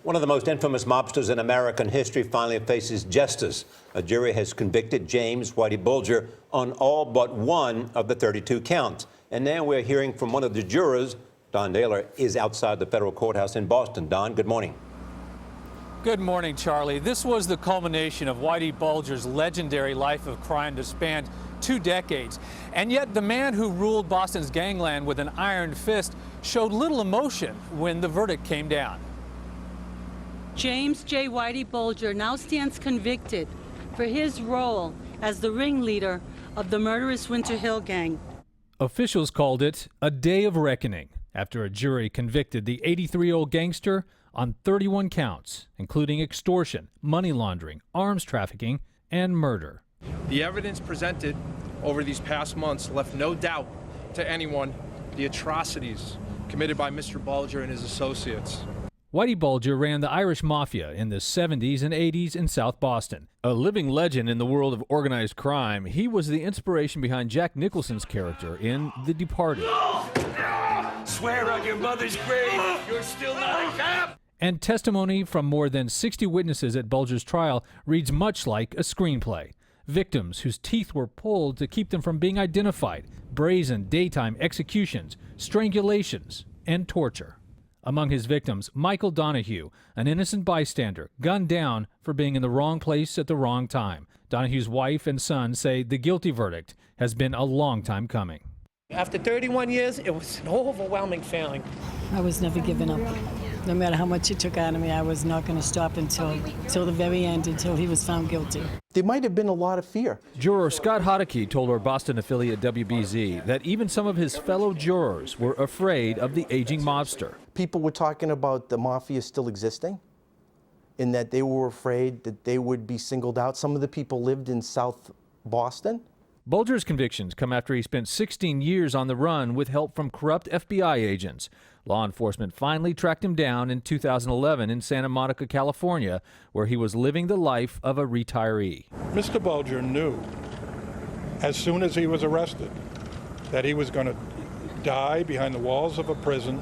One of the most infamous mobsters in American history finally faces justice. A jury has convicted James Whitey Bulger on all but one of the 32 counts. And now we're hearing from one of the jurors. Don Dahler is outside the federal courthouse in Boston. Don, good morning. Good morning, Charlie. This was the culmination of Whitey Bulger's legendary life of crime that spanned 2 decades. And yet the man who ruled Boston's gangland with an iron fist showed little emotion when the verdict came down. James J. Whitey Bulger now stands convicted for his role as the ringleader of the murderous Winter Hill Gang. Officials called it a day of reckoning after a jury convicted the 83-year-old gangster on 31 counts, including extortion, money laundering, arms trafficking, and murder. The evidence presented over these past months left no doubt to anyone the atrocities committed by Mr. Bulger and his associates. Whitey Bulger ran the Irish Mafia in the 70s and 80s in South Boston. A living legend in the world of organized crime, he was the inspiration behind Jack Nicholson's character in The Departed. Swear on your mother's grave, you're still not a cop! And testimony from more than 60 witnesses at Bulger's trial reads much like a screenplay. Victims whose teeth were pulled to keep them from being identified, brazen daytime executions, strangulations, and torture. Among his victims, Michael Donahue, an innocent bystander, gunned down for being in the wrong place at the wrong time. Donahue's wife and son say the guilty verdict has been a long time coming. After 31 years, it was an overwhelming feeling. I was never giving up. No matter how much he took out of me, I was not going to stop until the very end, until he was found guilty. There might have been a lot of fear. Juror Scott Hodeke told our Boston affiliate WBZ that even some of his fellow jurors were afraid of the aging mobster. People were talking about the mafia still existing, and that they were afraid that they would be singled out. Some of the people lived in South Boston. Bulger's convictions come after he spent 16 years on the run with help from corrupt FBI agents. Law enforcement finally tracked him down in 2011 in Santa Monica, California, where he was living the life of a retiree. Mr. Bulger knew, as soon as he was arrested, that he was going to die behind the walls of a prison.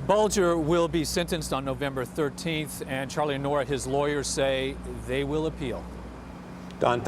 Bulger will be sentenced on November 13th, and Charlie and Nora, his lawyers, say they will appeal. Don,